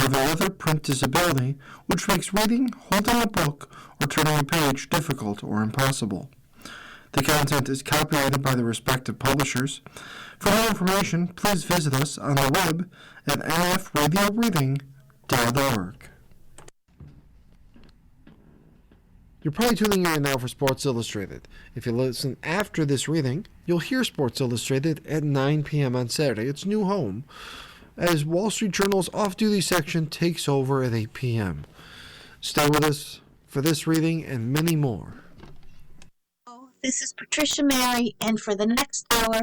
have another print disability, which makes reading, holding a book, or turning a page difficult or impossible. The content is copyrighted by the respective publishers. For more information, please visit us on the web at nfradioreading.org. You're probably tuning in now for Sports Illustrated. If you listen after this reading, you'll hear Sports Illustrated at 9 p.m. on Saturday, its new home, as Wall Street Journal's Off Duty section takes over at 8 p.m. Stay with us for this reading and many more. This is Patricia Mary, and for the next hour,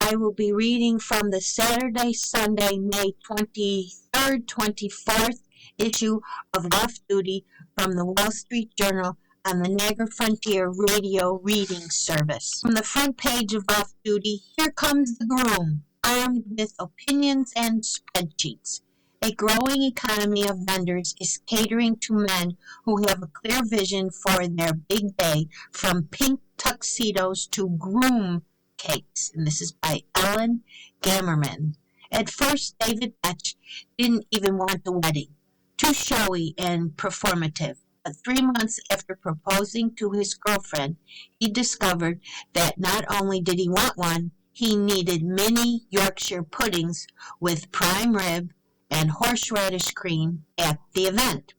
I will be reading from the Saturday-Sunday, May 23rd, 24th issue of Off Duty from the Wall Street Journal on the Niagara Frontier Radio Reading Service. From the front page of Off Duty, here comes the groom, armed with opinions and spreadsheets. A growing economy of vendors is catering to men who have a clear vision for their big day, from pink tuxedos to groom cakes. And this is by Ellen Gamerman. At first, David Betch didn't even want the wedding. Too showy and performative. But 3 months after proposing to his girlfriend, he discovered that not only did he want one, he needed mini Yorkshire puddings with prime rib and horseradish cream at the event.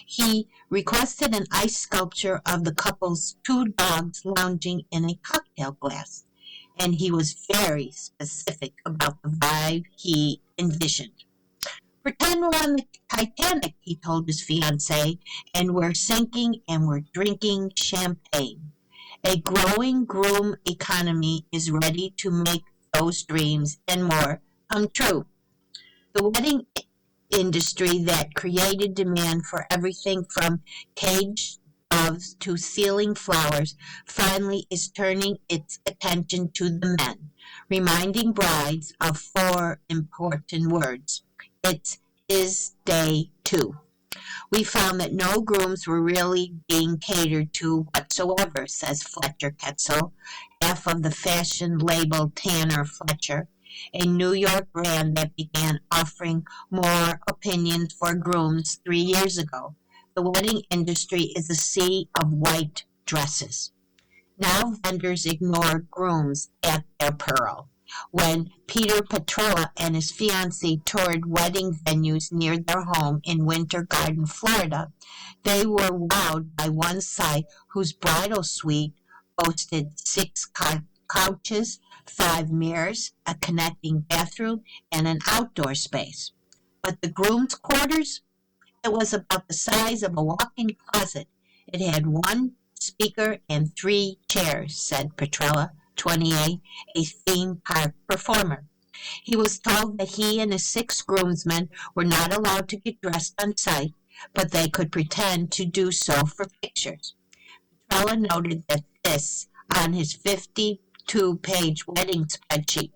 He requested an ice sculpture of the couple's 2 dogs lounging in a cocktail glass, and he was very specific about the vibe he envisioned. Pretend we're on the Titanic, he told his fiancée, and we're sinking and we're drinking champagne. A growing groom economy is ready to make those dreams and more come true. The wedding industry that created demand for everything from caged doves to ceiling flowers finally is turning its attention to the men, reminding brides of 4 important words. It's his day too. We found that no grooms were really being catered to whatsoever, says Fletcher Ketzel, half of the fashion label Tanner Fletcher, a New York brand that began offering more opinions for grooms 3 years ago. The wedding industry is a sea of white dresses. Now vendors ignore grooms at their peril. When Peter Petrella and his fiancée toured wedding venues near their home in Winter Garden, Florida, they were wowed by one site whose bridal suite boasted 6 couches, 5 mirrors, a connecting bathroom, and an outdoor space. But the groom's quarters? It was about the size of a walk-in closet. It had 1 speaker and 3 chairs, said Petrella, 28, a theme park performer. He was told that he and his 6 groomsmen were not allowed to get dressed on site, but they could pretend to do so for pictures. Petrella noted that this on his 52-page wedding spreadsheet.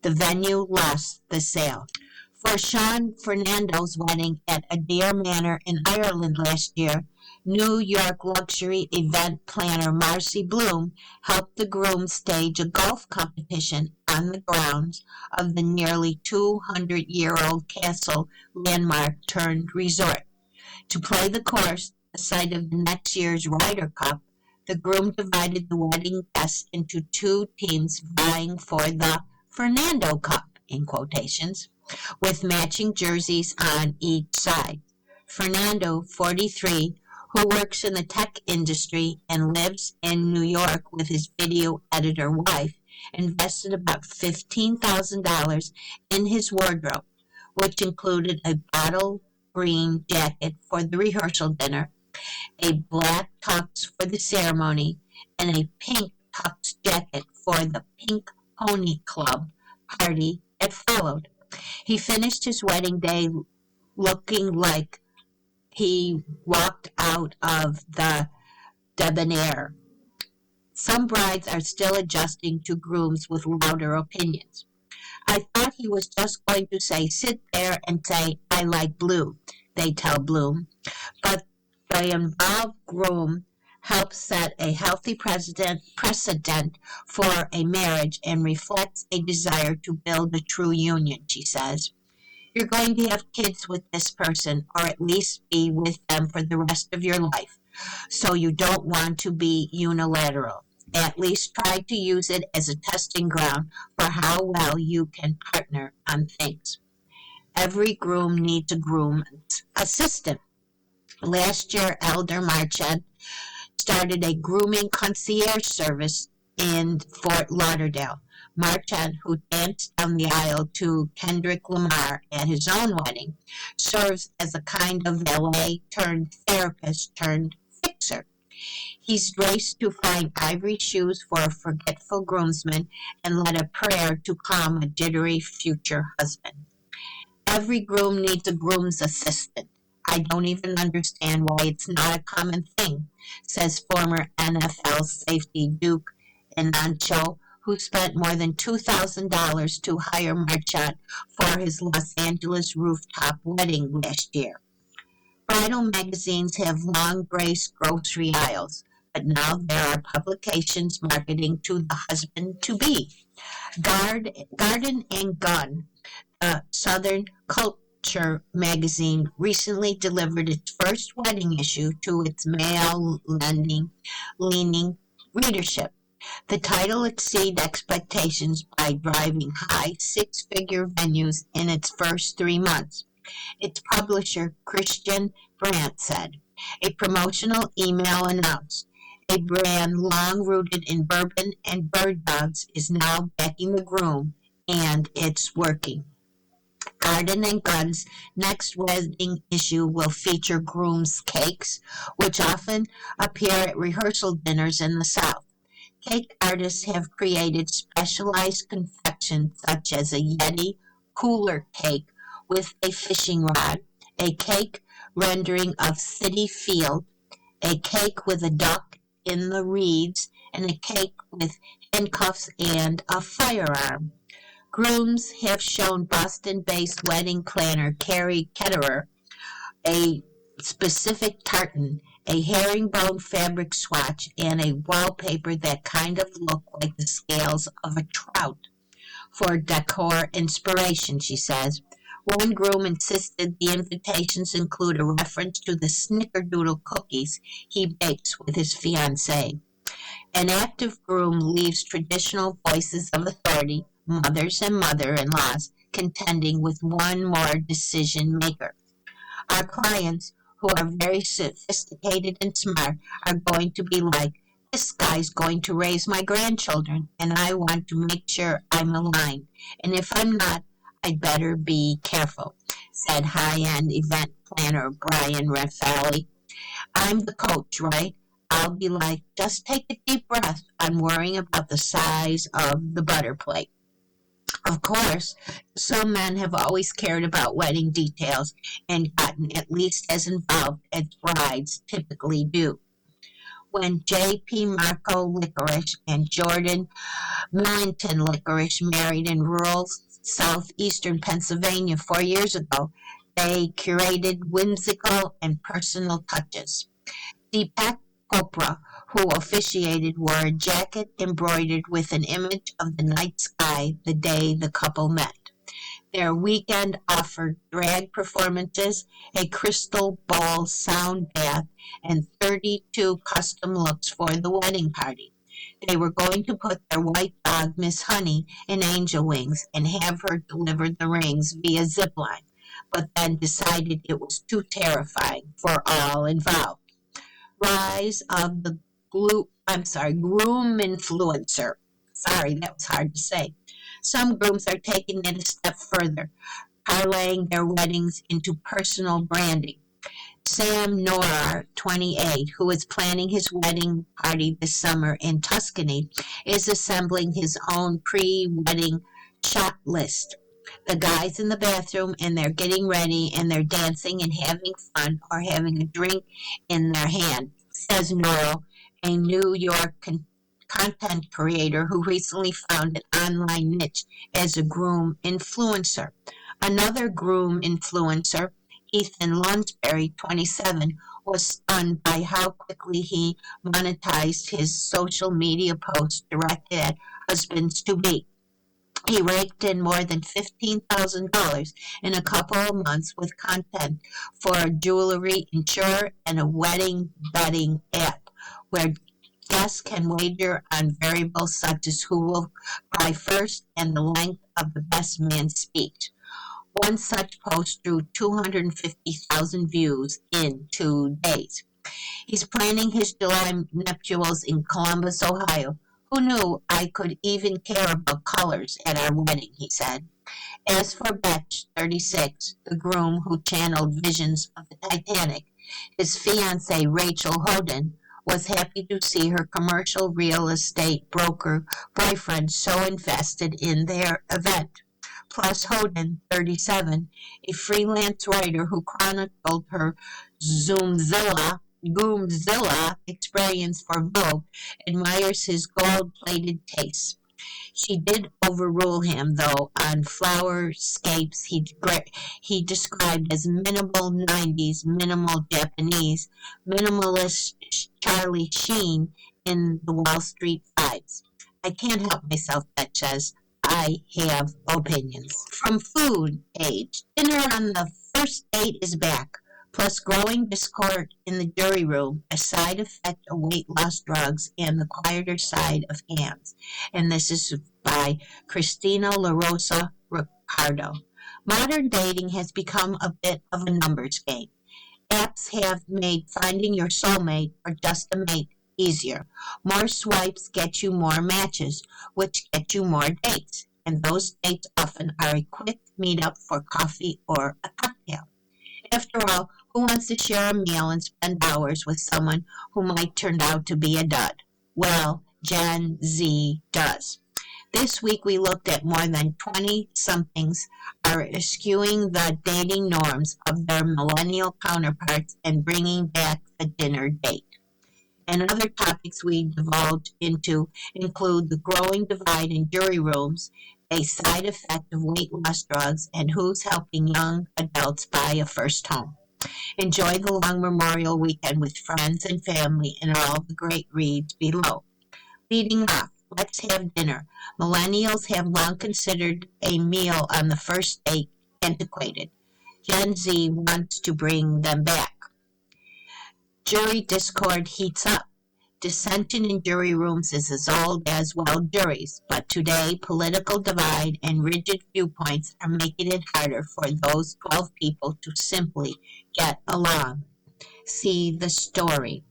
The venue lost the sale. For Sean Fernando's wedding at Adair Manor in Ireland last year, New York luxury event planner Marcy Bloom helped the groom stage a golf competition on the grounds of the nearly 200-year-old castle landmark turned resort. To play the course, the site of the next year's Ryder Cup, the groom divided the wedding guests into 2 teams vying for the Fernando Cup, in quotations, with matching jerseys on each side. Fernando, 43, who works in the tech industry and lives in New York with his video editor wife, invested about $15,000 in his wardrobe, which included a bottle green jacket for the rehearsal dinner, a black tux for the ceremony, and a pink tux jacket for the Pink Pony Club party that followed. He finished his wedding day looking like he walked out of the debonair. Some brides are still adjusting to grooms with louder opinions. I thought he was just going to say, sit there and say, I like blue, they tell Bloom. But the involved groom helps set a healthy precedent for a marriage and reflects a desire to build a true union, she says. You're going to have kids with this person, or at least be with them for the rest of your life. So you don't want to be unilateral. At least try to use it as a testing ground for how well you can partner on things. Every groom needs a groom assistant. Last year, Elder Marchand started a grooming concierge service in Fort Lauderdale. Marchand, who danced down the aisle to Kendrick Lamar at his own wedding, serves as a kind of valet turned therapist turned fixer. He's raced to find ivory shoes for a forgetful groomsman and led a prayer to calm a jittery future husband. Every groom needs a groom's assistant. I don't even understand why it's not a common thing, says former NFL safety Duke Enancho, who spent more than $2,000 to hire Marchand for his Los Angeles rooftop wedding last year. Bridal magazines have long graced grocery aisles, but now there are publications marketing to the husband-to-be. Garden and Gun, Southern Culture magazine, recently delivered its first wedding issue to its male-leaning readership. The title exceeded expectations by driving high six-figure venues in its first 3 months. Its publisher, Christian Brandt, said. A promotional email announced, a brand long rooted in bourbon and bird dogs is now backing the groom, and it's working. Garden and Gun's next wedding issue will feature groom's cakes, which often appear at rehearsal dinners in the South. Cake artists have created specialized confections such as a Yeti cooler cake with a fishing rod, a cake rendering of City Field, a cake with a duck in the reeds, and a cake with handcuffs and a firearm. Grooms have shown Boston-based wedding planner Carrie Ketterer a specific tartan, a herringbone fabric swatch, and a wallpaper that kind of look like the scales of a trout for decor inspiration, she says. One groom insisted the invitations include a reference to the snickerdoodle cookies he bakes with his fiancée. An active groom leaves traditional voices of authority, mothers and mother-in-laws, contending with one more decision maker. Our clients, who are very sophisticated and smart, are going to be like, this guy's going to raise my grandchildren, and I want to make sure I'm aligned. And if I'm not, I'd better be careful, said high-end event planner Brian Rafali. I'm the coach, right? I'll be like, just take a deep breath. I'm worrying about the size of the butter plate. Of course, some men have always cared about wedding details and gotten at least as involved as brides typically do. When J.P. Marco Licorice and Jordan Millington Licorice married in rural southeastern Pennsylvania 4 years ago, they curated whimsical and personal touches. Deepak Chopra, who officiated, wore a jacket embroidered with an image of the night sky the day the couple met. Their weekend offered drag performances, a crystal ball sound bath, and 32 custom looks for the wedding party. They were going to put their white dog, Miss Honey, in angel wings and have her deliver the rings via zipline, but then decided it was too terrifying for all involved. Rise of the groom influencer. Sorry, that was hard to say. Some grooms are taking it a step further, parlaying their weddings into personal branding. Sam Norar, 28, who is planning his wedding party this summer in Tuscany, is assembling his own pre-wedding shot list. The guys in the bathroom, and they're getting ready, and they're dancing and having fun or having a drink in their hand, says Norrell, a New York content creator who recently found an online niche as a groom influencer. Another groom influencer, Ethan Lunsberry, 27, was stunned by how quickly he monetized his social media posts directed at husbands-to-be. He raked in more than $15,000 in a couple of months with content for a jewelry insurer and a wedding betting app where guests can wager on variables such as who will cry first and the length of the best man's speech. One such post drew 250,000 views in 2 days. He's planning his July nuptials in Columbus, Ohio. Who knew I could even care about colors at our wedding, he said. As for Betch, 36, the groom who channeled visions of the Titanic, his fiancée Rachel Holden was happy to see her commercial real estate broker boyfriend so invested in their event. Plus Holden, 37, a freelance writer who chronicled her Zoomzilla experience for Vogue, admires his gold-plated tastes. She did overrule him, though, on flowerscapes he described as minimal 90s, minimal Japanese, minimalist Charlie Sheen in the Wall Street Vibes. I can't help myself, that says. I have opinions. From Food Age, dinner on the first date is back, plus growing discord in the jury room, a side effect of weight loss drugs and the quieter side of hams. And this is by Christina LaRosa Ricardo. Modern dating has become a bit of a numbers game. Apps have made finding your soulmate or just a mate easier. More swipes get you more matches, which get you more dates. And those dates often are a quick meetup for coffee or a cocktail. After all, who wants to share a meal and spend hours with someone who might turn out to be a dud? Well, Gen Z does. This week we looked at more than 20-somethings are eschewing the dating norms of their millennial counterparts and bringing back the dinner date. And other topics we divulge into include the growing divide in jury rooms, a side effect of weight loss drugs, and who's helping young adults buy a first home. Enjoy the long Memorial Weekend with friends and family and all the great reads below. Leading off, let's have dinner. Millennials have long considered a meal on the first date antiquated. Gen Z wants to bring them back. Jury discord heats up. Dissension in jury rooms is as old as, well, juries, but today political divide and rigid viewpoints are making it harder for those 12 people to simply get along. See the story.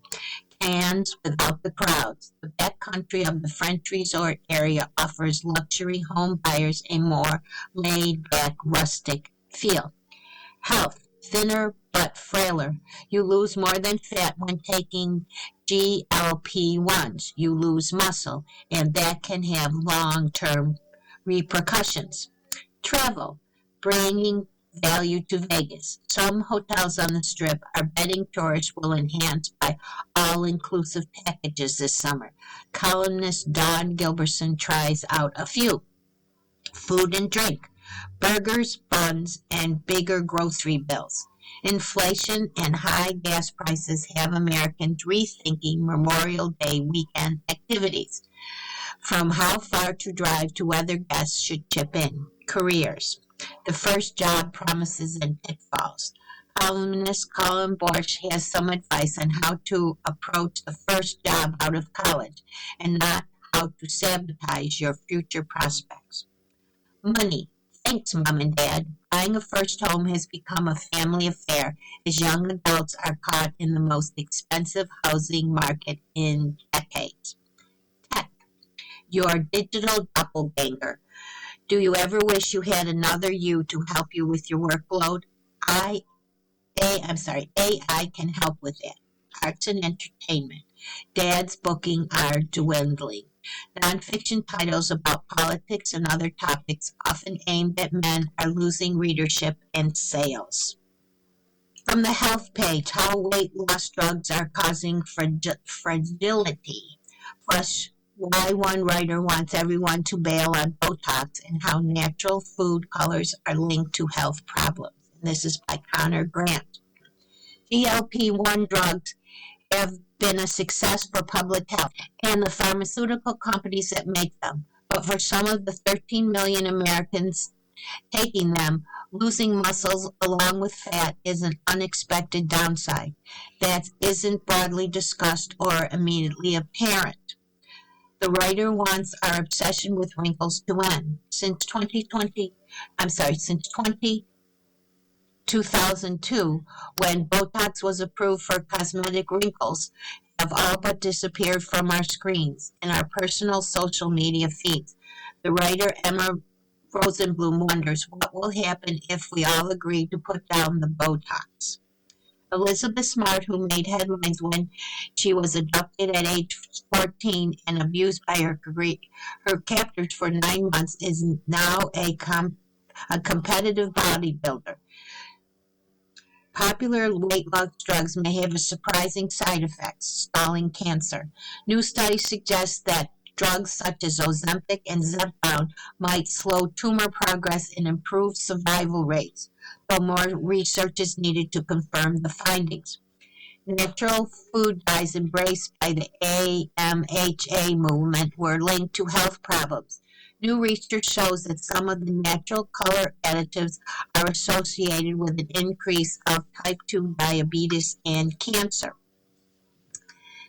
Cannes without the crowds. The backcountry of the French resort area offers luxury home buyers a more laid-back, rustic feel. Health. Thinner but frailer. You lose more than fat when taking GLP-1s. You lose muscle, and that can have long-term repercussions. Travel. Bringing value to Vegas. Some hotels on the Strip are betting tourists will enhance by all-inclusive packages this summer. Columnist Dawn Gilbertson tries out a few. Food and drink. Burgers, buns, and bigger grocery bills. Inflation and high gas prices have Americans rethinking Memorial Day weekend activities, from how far to drive to whether guests should chip in. Careers. The first job promises and pitfalls. Columnist Colin Borsch has some advice on how to approach the first job out of college and not how to sabotage your future prospects. Money. Thanks, Mom and Dad. Buying a first home has become a family affair as young adults are caught in the most expensive housing market in decades. Tech. Your digital doppelganger. Do you ever wish you had another you to help you with your workload? AI can help with that. Arts and entertainment. Dad's booking are dwindling. Nonfiction titles about politics and other topics often aimed at men are losing readership and sales. From the health page, how weight loss drugs are causing fragility. Plus, why one writer wants everyone to bail on Botox and how natural food colors are linked to health problems. And this is by Connor Grant. GLP-1 drugs have been a success for public health and the pharmaceutical companies that make them, But for some of the 13 million Americans taking them, losing muscles along with fat is an unexpected downside that isn't broadly discussed or immediately apparent. The writer wants our obsession with wrinkles to end. Since 2002, when Botox was approved for cosmetic wrinkles, have all but disappeared from our screens and our personal social media feeds. The writer Emma Rosenblum wonders what will happen if we all agree to put down the Botox. Elizabeth Smart, who made headlines when she was abducted at age 14 and abused by her captors for 9 months, is now a competitive bodybuilder. Popular weight loss drugs may have a surprising side effects, stalling cancer. New studies suggest that drugs such as Ozempic and Zepbound might slow tumor progress and improve survival rates, though more research is needed to confirm the findings. Natural food dyes embraced by the AMHA movement were linked to health problems. New research shows that some of the natural color additives are associated with an increase of type 2 diabetes and cancer.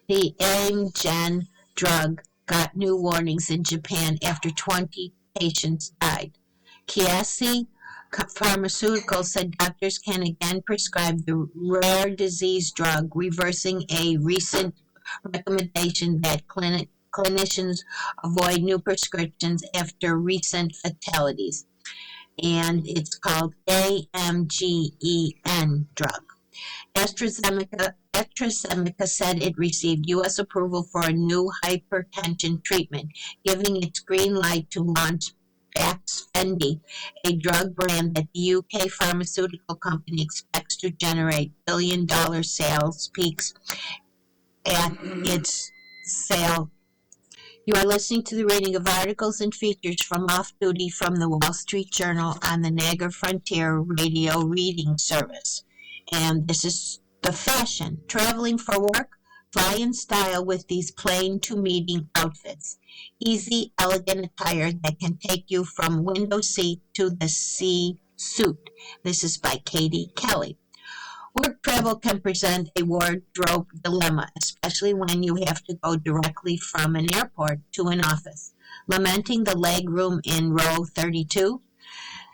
The Amgen drug got new warnings in Japan after 20 patients died. Chiesi Pharmaceuticals said doctors can again prescribe the rare disease drug, reversing a recent recommendation that clinicians avoid new prescriptions after recent fatalities. And it's called AMGEN drug. AstraZeneca said it received U.S. approval for a new hypertension treatment, giving its green light to launch Baxfendy, a drug brand that the UK pharmaceutical company expects to generate billion-dollar sales peaks at its sale. You are listening to the reading of articles and features from Off Duty from the Wall Street Journal on the Niagara Frontier Radio Reading Service. And this is the fashion. Traveling for work? Fly in style with these plane-to-meeting outfits. Easy, elegant attire that can take you from window seat to the sea suit. This is by Katie Kelly. Work travel can present a wardrobe dilemma, especially when you have to go directly from an airport to an office. Lamenting the leg room in row 32?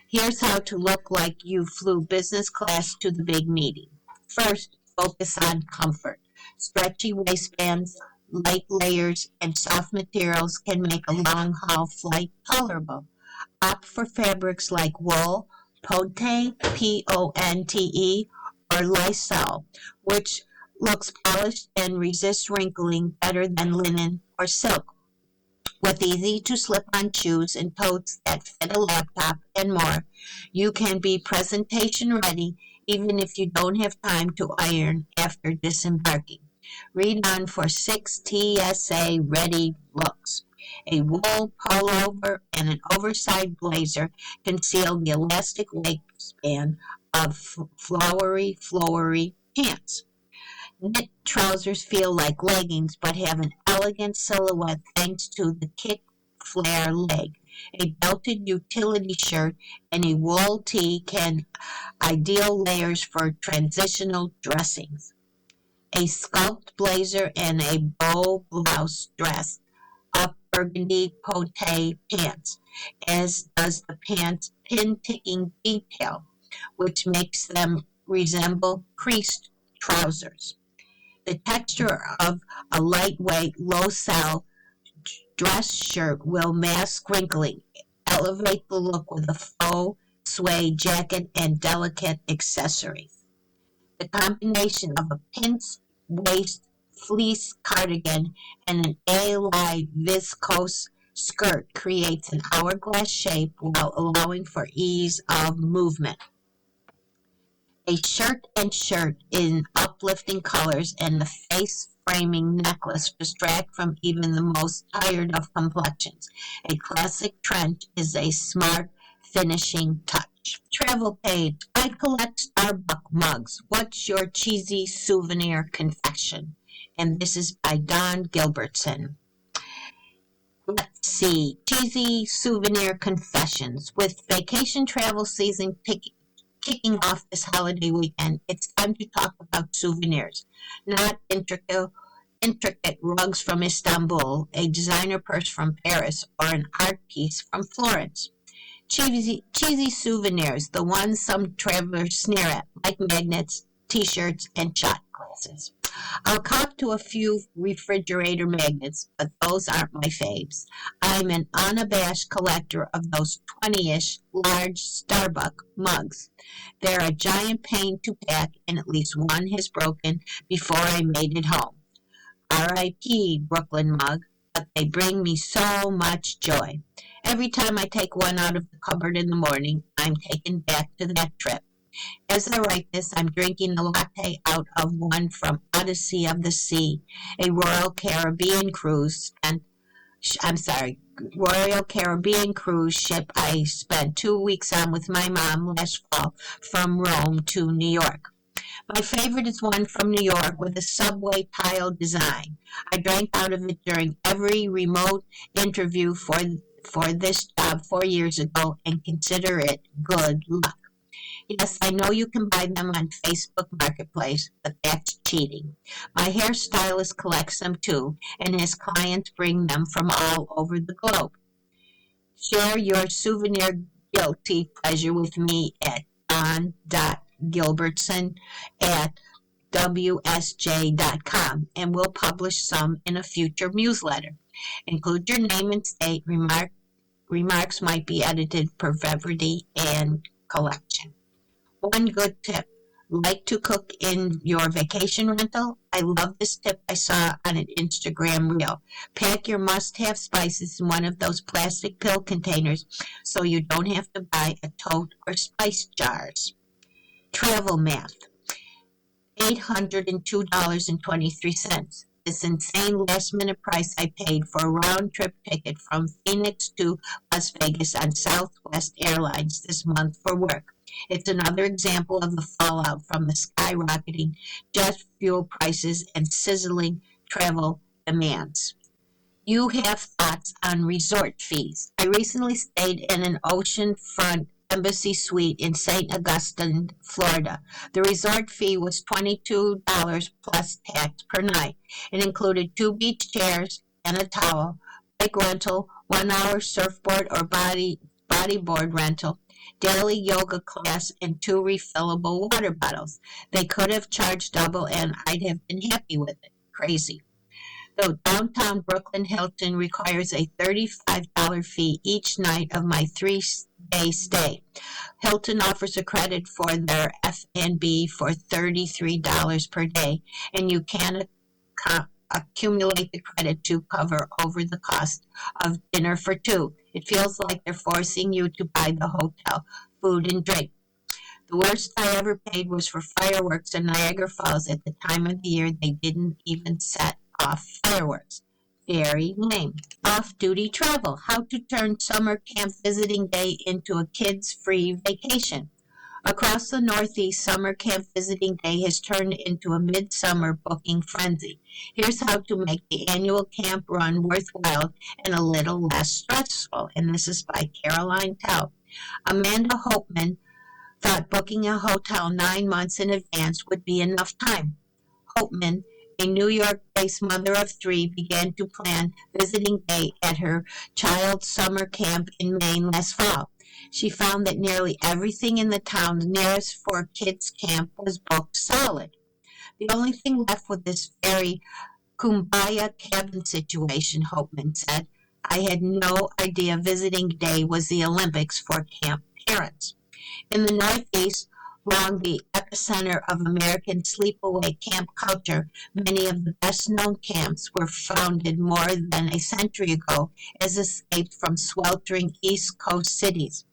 Here's how to look like you flew business class to the big meeting. First, focus on comfort. Stretchy waistbands, light layers, and soft materials can make a long-haul flight tolerable. Opt for fabrics like wool, Ponte, Ponte, or Lysol, which looks polished and resists wrinkling better than linen or silk. With easy-to-slip-on shoes and totes that fit a laptop and more, you can be presentation ready even if you don't have time to iron after disembarking. Read on for 6 TSA-ready looks. A wool pullover and an oversized blazer conceal the elastic waistband of flowery pants. Knit trousers feel like leggings but have an elegant silhouette thanks to the kick flare leg. A belted utility shirt and a wool tee can ideal layers for transitional dressings. A sculpt blazer and a bow blouse dress up burgundy pote pants, as does the pants' pin-ticking detail, which makes them resemble creased trousers. The texture of a lightweight, low-sell dress shirt will mask wrinkling, elevate the look with a faux suede jacket and delicate accessories. The combination of a pince waist fleece cardigan and an A-line viscose skirt creates an hourglass shape while allowing for ease of movement. A shirt in uplifting colors and the face-framing necklace distract from even the most tired of complexions. A classic trench is a smart finishing touch. Travel page. I collect Starbucks mugs. What's your cheesy souvenir confession? And this is by Don Gilbertson. Let's see. Cheesy souvenir confessions. With vacation travel season kicking off this holiday weekend, it's time to talk about souvenirs. Not intricate rugs from Istanbul, a designer purse from Paris, or an art piece from Florence. Cheesy souvenirs, the ones some travelers sneer at, like magnets, t-shirts, and shot glasses. I'll cop to a few refrigerator magnets, but those aren't my faves. I'm an unabashed collector of those 20-ish large Starbucks mugs. They're a giant pain to pack, and at least one has broken before I made it home. R.I.P. Brooklyn mug, but they bring me so much joy. Every time I take one out of the cupboard in the morning, I'm taken back to that trip. As I write this, I'm drinking a latte out of one from Odyssey of the Sea, a I'm sorry, Royal Caribbean cruise ship I spent 2 weeks on with my mom last fall from Rome to New York. My favorite is one from New York with a subway tile design. I drank out of it during every remote interview for this job 4 years ago and consider it good luck. Yes, I know you can buy them on Facebook Marketplace, but that's cheating. My hairstylist collects them too, and his clients bring them from all over the globe. Share your souvenir guilty pleasure with me at don.gilbertson@wsj.com, and we'll publish some in a future newsletter. Include your name and state. Remarks might be edited per brevity and collection. One good tip. Like to cook in your vacation rental? I love this tip I saw on an Instagram reel. Pack your must-have spices in one of those plastic pill containers so you don't have to buy a tote or spice jars. Travel math. $802.23. This insane last-minute price I paid for a round-trip ticket from Phoenix to Las Vegas on Southwest Airlines this month for work. It's another example of the fallout from the skyrocketing jet fuel prices and sizzling travel demands. You have thoughts on resort fees. I recently stayed in an oceanfront embassy suite in St. Augustine, Florida. The resort fee was $22 plus tax per night. It included 2 beach chairs and a towel, bike rental, 1-hour surfboard or bodyboard rental, daily yoga class, and 2 refillable water bottles. They could have charged double and I'd have been happy with it. Crazy. Though downtown Brooklyn Hilton requires a $35 fee each night of my 3-day stay. Hilton offers a credit for their F&B for $33 per day, and you can accumulate the credit to cover over the cost of dinner for 2. It feels like they're forcing you to buy the hotel food and drink. The worst I ever paid was for fireworks in Niagara Falls at the time of the year they didn't even set off fireworks. Very lame. Off-duty travel. How to turn summer camp visiting day into a kids-free vacation. Across the Northeast, summer camp visiting day has turned into a midsummer booking frenzy. Here's how to make the annual camp run worthwhile and a little less stressful. And this is by Caroline Tell. Amanda Hopeman thought booking a hotel 9 months in advance would be enough time. Hopeman, a New York-based mother of 3, began to plan visiting day at her child's summer camp in Maine last fall. She found that nearly everything in the town nearest for kids' camp was booked solid. The only thing left with this very kumbaya cabin situation, Hopeman said. I had no idea visiting day was the Olympics for camp parents. In the Northeast, along the epicenter of American sleepaway camp culture, many of the best-known camps were founded more than a century ago as escapes from sweltering East Coast cities.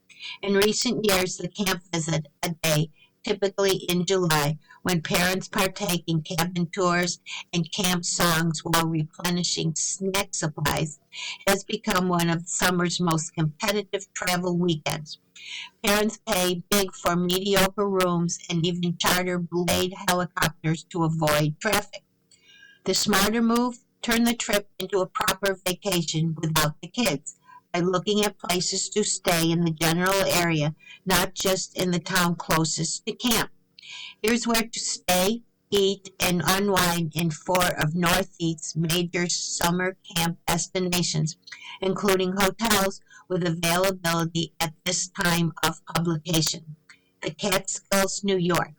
In recent years, the camp visit, a day, typically in July, when parents partake in cabin tours and camp songs while replenishing snack supplies, has become one of summer's most competitive travel weekends. Parents pay big for mediocre rooms and even charter Blade helicopters to avoid traffic. The smarter move? Turn the trip into a proper vacation without the kids by looking at places to stay in the general area, not just in the town closest to camp. Here's where to stay, eat, and unwind in four of Northeast's major summer camp destinations, including hotels with availability at this time of publication. The Catskills, New York.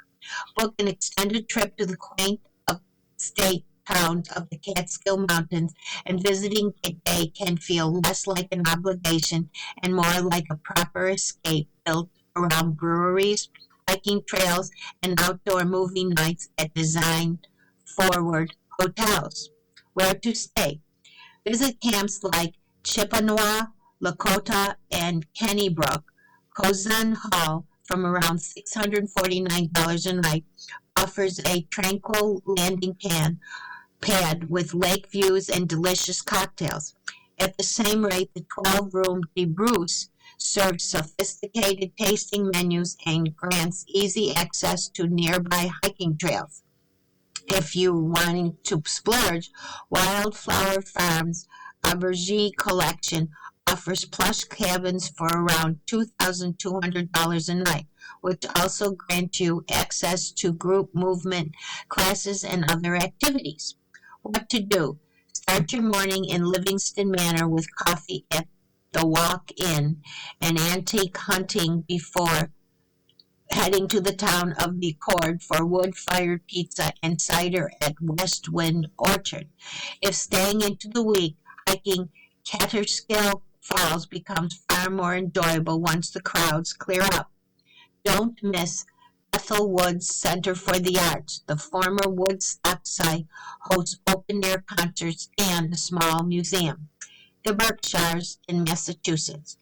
Book an extended trip to the quaint upstate towns of the Catskill Mountains, and visiting day can feel less like an obligation and more like a proper escape built around breweries, hiking trails, and outdoor movie nights at design-forward hotels. Where to stay? Visit camps like Chippewa, Lakota, and Kennybrook. Kozan Hall, from around $649 a night, offers a tranquil landing pad with lake views and delicious cocktails. At the same rate, the 12-room De Bruce serves sophisticated tasting menus and grants easy access to nearby hiking trails. If you're wanting to splurge, Wildflower Farms Aubergine Collection offers plush cabins for around $2,200 a night, which also grant you access to group movement classes and other activities. What to do? Start your morning in Livingston Manor with coffee at the Walk-In and antique hunting before heading to the town of Decord for wood-fired pizza and cider at West Wind Orchard. If staying into the week, hiking Catterskill Falls becomes far more enjoyable once the crowds clear up. Don't miss Bethel Woods Center for the Arts. The former Woodstock site hosts open-air concerts and a small museum. The Berkshires in Massachusetts.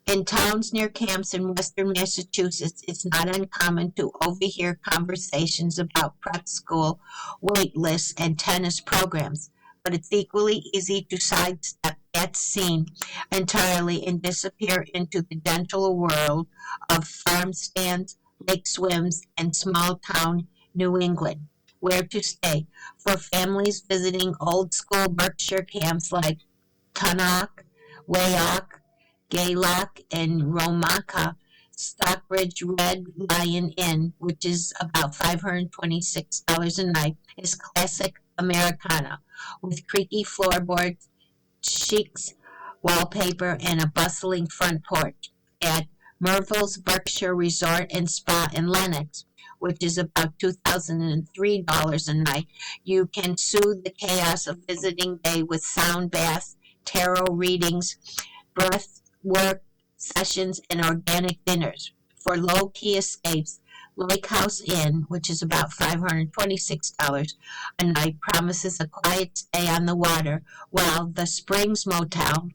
In towns near camps in western Massachusetts, it's not uncommon to overhear conversations about prep school, wait lists, and tennis programs. But it's equally easy to sidestep that scene entirely and disappear into the gentle world of farm stands, lake swims, and small-town New England. Where to stay? For families visiting old-school Berkshire camps like Tunnock, Wayok, Gaylock, and Romaka, Stockbridge Red Lion Inn, which is about $526 a night, is classic Americana, with creaky floorboards, chic wallpaper, and a bustling front porch. At Merville's Berkshire Resort and Spa in Lenox, which is about $2,003 a night, you can soothe the chaos of visiting day with sound baths, tarot readings, breath work sessions, and organic dinners. For low-key escapes, Lake House Inn, which is about $526 a night, promises a quiet stay on the water, while the Springs Motel,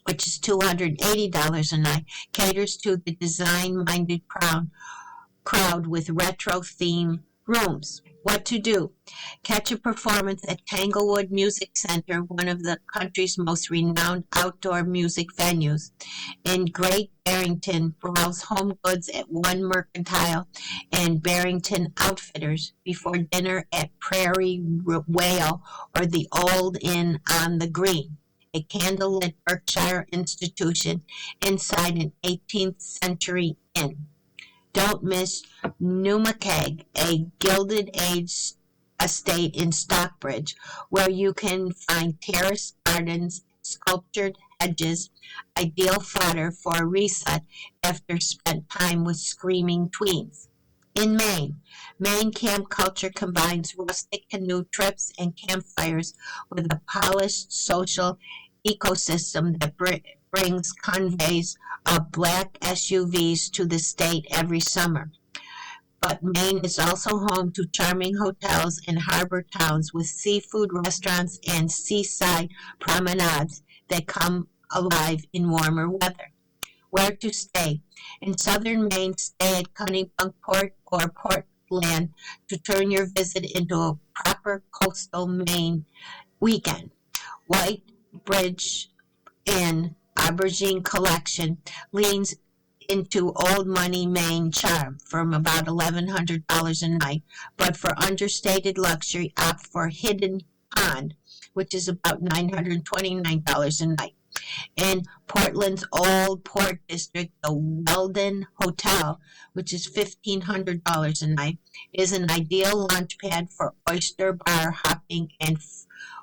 which is $280 a night, caters to the design-minded crowd with retro-themed rooms. What to do? Catch a performance at Tanglewood Music Center, one of the country's most renowned outdoor music venues. In Great Barrington, browse home goods at One Mercantile and Barrington Outfitters before dinner at Prairie Whale or the Old Inn on the Green, a candlelit Berkshire institution inside an 18th century inn. Don't miss Newmakeg, a Gilded Age estate in Stockbridge, where you can find terraced gardens, sculptured hedges, ideal fodder for a reset after spent time with screaming tweens. In Maine camp culture combines rustic canoe trips and campfires with a polished social ecosystem that brings conveys of black SUVs to the state every summer. But Maine is also home to charming hotels and harbor towns with seafood restaurants and seaside promenades that come alive in warmer weather. Where to stay? In southern Maine, stay at Connebunkport or Portland to turn your visit into a proper coastal Maine weekend. White Bridge Inn Aubergine Collection leans into old money Maine charm from about $1,100 a night, but for understated luxury, opt for hidden Pond, which is about $929 a night. In Portland's Old Port District, the Weldon Hotel, which is $1,500 a night, is an ideal launch pad for oyster bar hopping and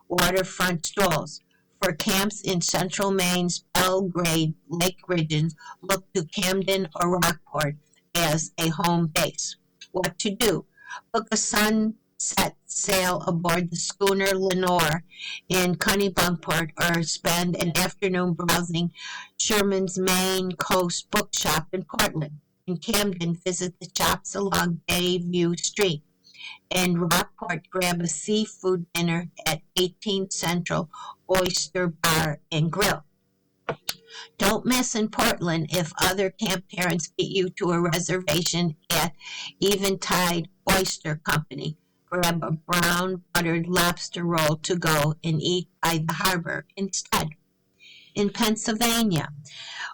waterfront strolls. For camps in central Maine's Belgrade Lake regions, look to Camden or Rockport as a home base. What to do? Book a sunset sail aboard the schooner Lenore in Kennebunkport, or spend an afternoon browsing Sherman's Maine Coast Bookshop in Portland. In Camden, visit the shops along Bayview Street. In Rockport, grab a seafood dinner at 18th Central Oyster Bar and Grill. Don't miss in Portland if other camp parents beat you to a reservation at Eventide Oyster Company. Grab a brown buttered lobster roll to go and eat by the harbor instead. In Pennsylvania,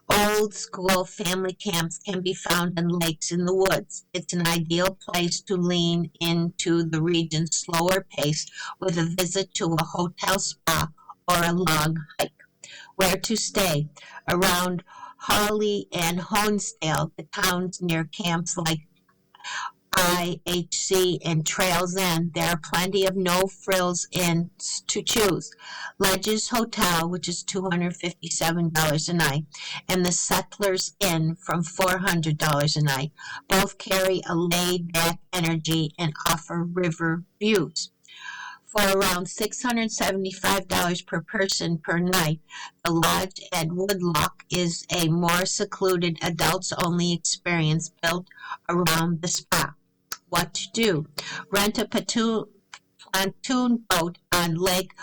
old school family camps can be found on lakes in the woods. It's an ideal place to lean into the region's slower pace with a visit to a hotel spa or a long hike. Where to stay? Around Harley and Honesdale, the towns near camps like IHC and Trails End, there are plenty of no-frills inns to choose. Ledges Hotel, which is $257 a night, and the Settlers Inn from $400 a night. Both carry a laid-back energy and offer river views. For around $675 per person per night, the Lodge at Woodlock is a more secluded adults-only experience built around the spa. What to do? Rent a pontoon boat on Lake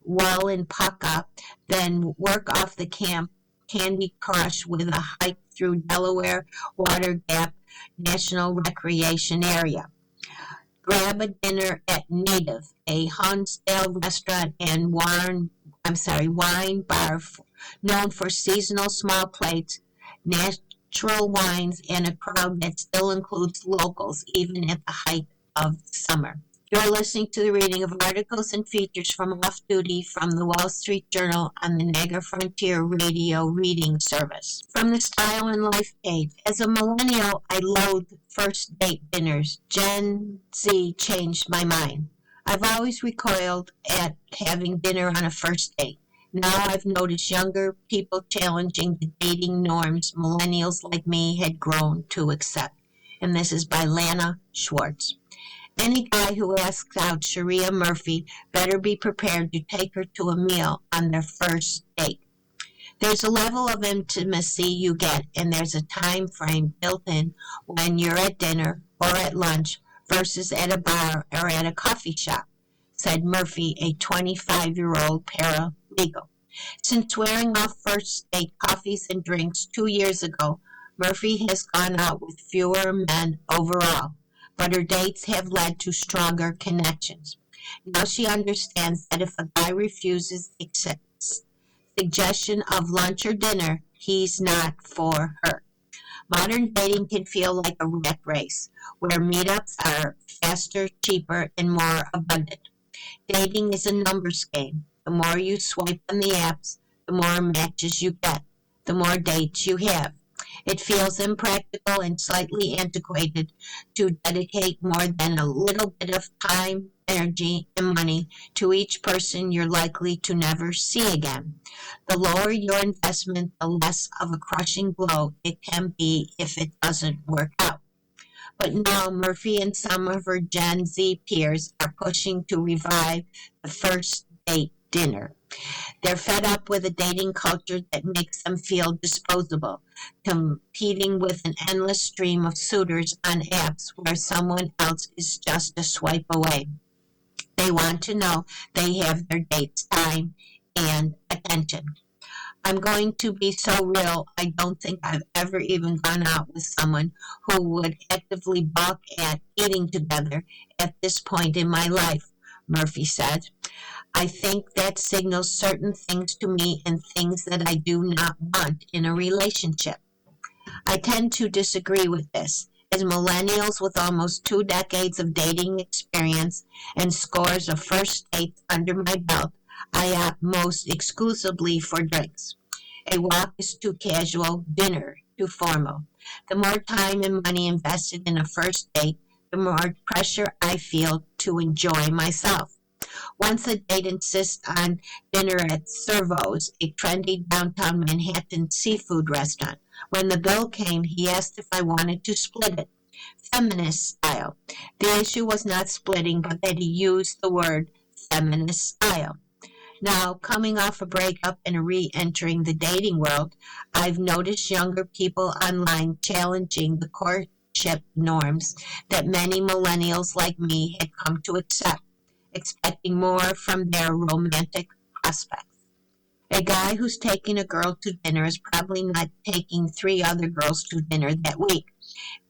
Wallenpauka, then work off the Camp Candy Crush with a hike through Delaware Water Gap National Recreation Area. Grab a dinner at Native, a Honesdale restaurant and wine bar known for seasonal small plates, natural wines, and a crowd that still includes locals even at the height of summer. You're listening to the reading of articles and features from Off Duty from the Wall Street Journal on the Niagara Frontier Radio Reading Service. From the Style and Life page, as a millennial, I loathe first date dinners. Gen Z changed my mind. I've always recoiled at having dinner on a first date. Now I've noticed younger people challenging the dating norms millennials like me had grown to accept. And this is by Lana Schwartz. Any guy who asks out Sharia Murphy better be prepared to take her to a meal on their first date. There's a level of intimacy you get, and there's a time frame built in when you're at dinner or at lunch versus at a bar or at a coffee shop, said Murphy, a 25-year-old paralegal. Since swearing off first date coffees and drinks 2 years ago, Murphy has gone out with fewer men overall, but her dates have led to stronger connections. Now she understands that if a guy refuses the suggestion of lunch or dinner, he's not for her. Modern dating can feel like a rat race, where meetups are faster, cheaper, and more abundant. Dating is a numbers game. The more you swipe on the apps, the more matches you get, the more dates you have. It feels impractical and slightly antiquated to dedicate more than a little bit of time, energy, and money to each person you're likely to never see again. The lower your investment, the less of a crushing blow it can be if it doesn't work out. But now Murphy and some of her Gen Z peers are pushing to revive the first date dinner. They're fed up with a dating culture that makes them feel disposable, competing with an endless stream of suitors on apps where someone else is just a swipe away. They want to know they have their date's time and attention. I'm going to be so real, I don't think I've ever even gone out with someone who would actively balk at eating together at this point in my life, Murphy said. I think that signals certain things to me and things that I do not want in a relationship. I tend to disagree with this. As millennials with almost 2 decades of dating experience and scores of first dates under my belt, I opt most exclusively for drinks. A walk is too casual, dinner too formal. The more time and money invested in a first date, the more pressure I feel to enjoy myself. Once a date insists on dinner at Servo's, a trendy downtown Manhattan seafood restaurant. When the bill came, he asked if I wanted to split it, feminist style. The issue was not splitting, but that he used the word feminist style. Now, coming off a breakup and re-entering the dating world, I've noticed younger people online challenging the courtship norms that many millennials like me had come to accept, expecting more from their romantic prospects. A guy who's taking a girl to dinner is probably not taking 3 other girls to dinner that week.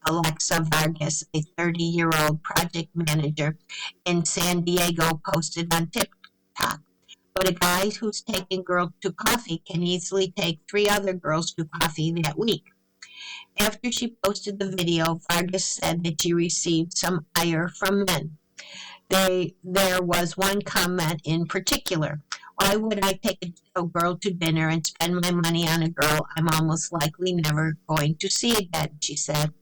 Alexa Vargas, a 30-year-old project manager in San Diego, posted on TikTok. But a guy who's taking girls to coffee can easily take 3 other girls to coffee that week. After she posted the video, Vargas said that she received some ire from men. There was one comment in particular. Why would I take a girl to dinner and spend my money on a girl I'm almost likely never going to see again, she said.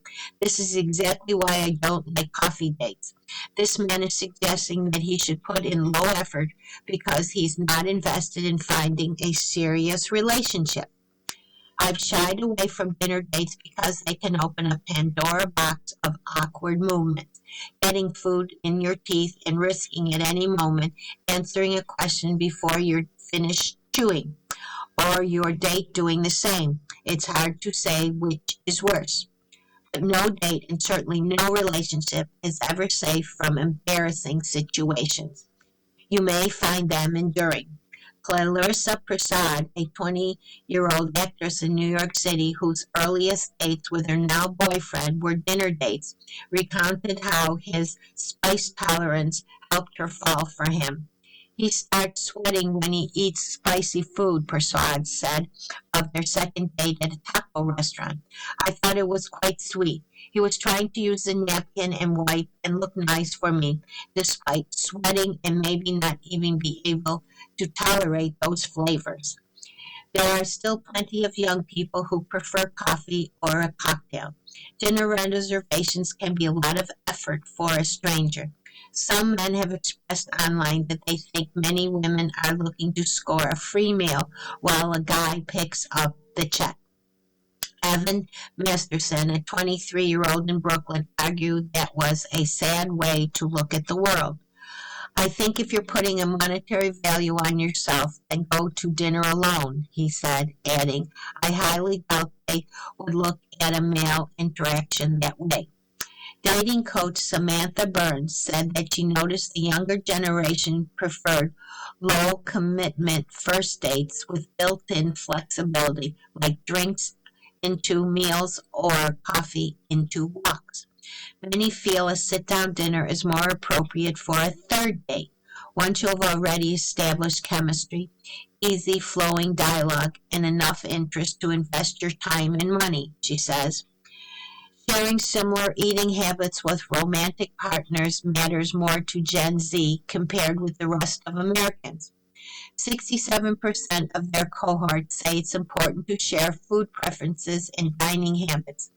This is exactly why I don't like coffee dates. This man is suggesting that he should put in low effort because he's not invested in finding a serious relationship. I've shied away from dinner dates because they can open a Pandora box of awkward movements, getting food in your teeth and risking at any moment answering a question before you're finished chewing, or your date doing the same. It's hard to say which is worse. But no date and certainly no relationship is ever safe from embarrassing situations. You may find them enduring. Clarissa Prasad, a 20-year-old actress in New York City whose earliest dates with her now boyfriend were dinner dates, recounted how his spice tolerance helped her fall for him. He starts sweating when he eats spicy food, Prasad said of their second date at a taco restaurant. I thought it was quite sweet. He was trying to use a napkin and wipe and look nice for me, despite sweating and maybe not even be able to tolerate those flavors. There are still plenty of young people who prefer coffee or a cocktail. Dinner reservations can be a lot of effort for a stranger. Some men have expressed online that they think many women are looking to score a free meal while a guy picks up the check. Evan Masterson, a 23-year-old in Brooklyn, argued that was a sad way to look at the world. I think if you're putting a monetary value on yourself, then go to dinner alone, he said, adding, I highly doubt they would look at a male interaction that way. Dating coach Samantha Burns said that she noticed the younger generation preferred low-commitment first dates with built-in flexibility, like drinks into meals or coffee into walks. Many feel a sit-down dinner is more appropriate for a third date, once you've already established chemistry, easy flowing dialogue, and enough interest to invest your time and money, she says. Sharing similar eating habits with romantic partners matters more to Gen Z compared with the rest of Americans. 67% of their cohort say it's important to share food preferences and dining habits,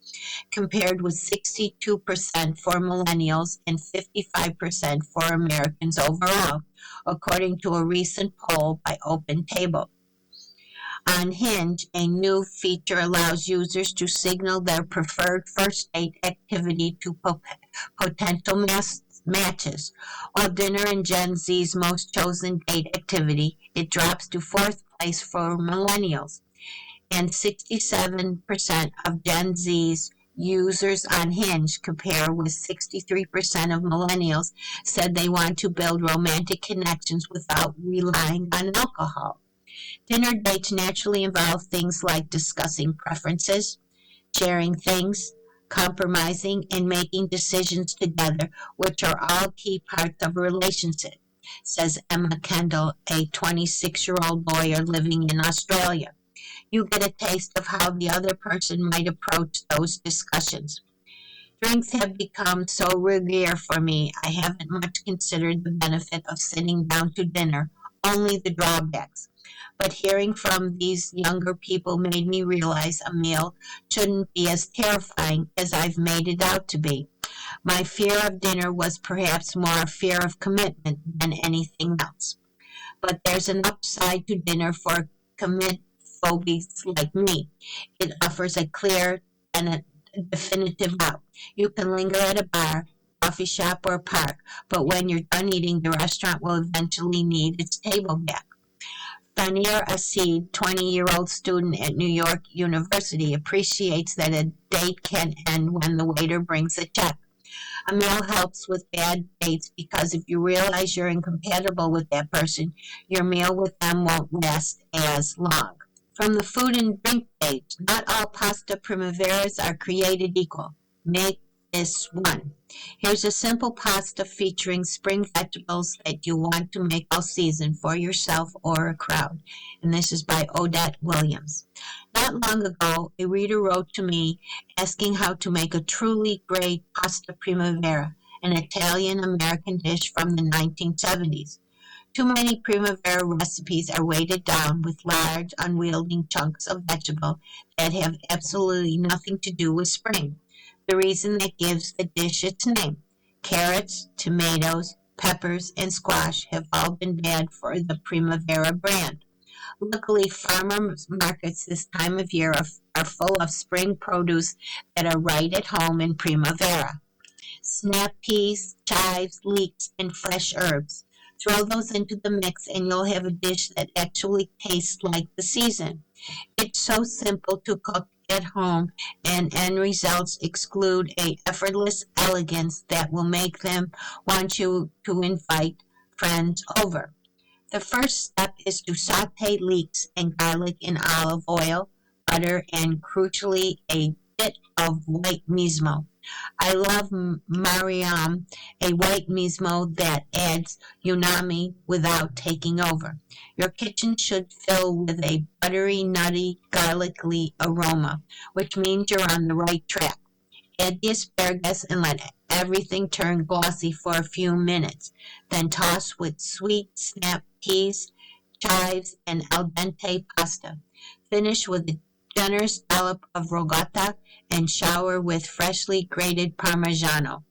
compared with 62% for millennials and 55% for Americans overall, according to a recent poll by Open Table. On Hinge, a new feature allows users to signal their preferred first date activity to potential matches. While dinner and Gen Z's most chosen date activity, it drops to fourth place for millennials. And 67% of Gen Z's users on Hinge, compare with 63% of millennials, said they want to build romantic connections without relying on alcohol. Dinner dates naturally involve things like discussing preferences, sharing things, compromising, and making decisions together, which are all key parts of a relationship, says Emma Kendall, a 26-year-old lawyer living in Australia. You get a taste of how the other person might approach those discussions. Drinks have become so rare for me, I haven't much considered the benefit of sitting down to dinner, only the drawbacks. But hearing from these younger people made me realize a meal shouldn't be as terrifying as I've made it out to be. My fear of dinner was perhaps more a fear of commitment than anything else. But there's an upside to dinner for commit phobics like me. It offers a clear and a definitive out. You can linger at a bar, coffee shop, or park, but when you're done eating, the restaurant will eventually need its table back. Fanir Asid, 20-year-old student at New York University, appreciates that a date can end when the waiter brings a check. A meal helps with bad dates because if you realize you're incompatible with that person, your meal with them won't last as long. From the food and drink page, not all pasta primaveras are created equal. Make this one. Here's a simple pasta featuring spring vegetables that you want to make all season for yourself or a crowd. And this is by Odette Williams. Not long ago, a reader wrote to me asking how to make a truly great pasta primavera, an Italian-American dish from the 1970s. Too many primavera recipes are weighted down with large, unwieldy chunks of vegetable that have absolutely nothing to do with spring. The reason that gives the dish its name. Carrots, tomatoes, peppers, and squash have all been bad for the Primavera brand. Luckily, farmers markets this time of year are full of spring produce that are right at home in Primavera. Snap peas, chives, leeks, and fresh herbs. Throw those into the mix and you'll have a dish that actually tastes like the season. It's so simple to cook at home and end results exclude a effortless elegance that will make them want you to invite friends over. The first step is to saute leeks and garlic in olive oil, butter, and crucially a bit of white mismo. I love Mariam, a white mismo that adds umami without taking over. Your kitchen should fill with a buttery, nutty, garlicky aroma, which means you're on the right track. Add the asparagus and let everything turn glossy for a few minutes. Then toss with sweet snap peas, chives, and al dente pasta. Finish with a generous dollop of ricotta and shower with freshly grated Parmigiano.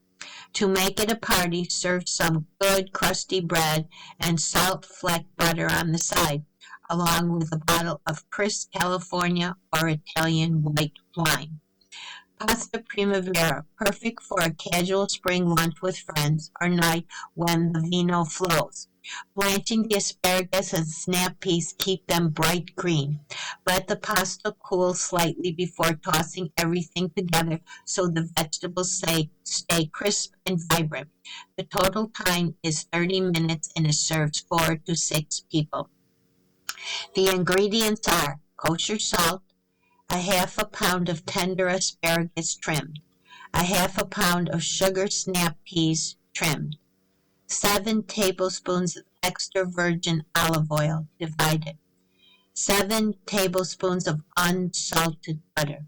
To make it a party, serve some good crusty bread and salt fleck butter on the side, along with a bottle of crisp California or Italian white wine. Pasta Primavera, perfect for a casual spring lunch with friends or night when the vino flows. Blanching the asparagus and snap peas keep them bright green. Let the pasta cool slightly before tossing everything together so the vegetables stay crisp and vibrant. The total time is 30 minutes and it serves 4 to 6 people. The ingredients are kosher salt, a half a pound of tender asparagus trimmed, a half a pound of sugar snap peas trimmed, 7 tablespoons of extra virgin olive oil divided, 7 tablespoons of unsalted butter,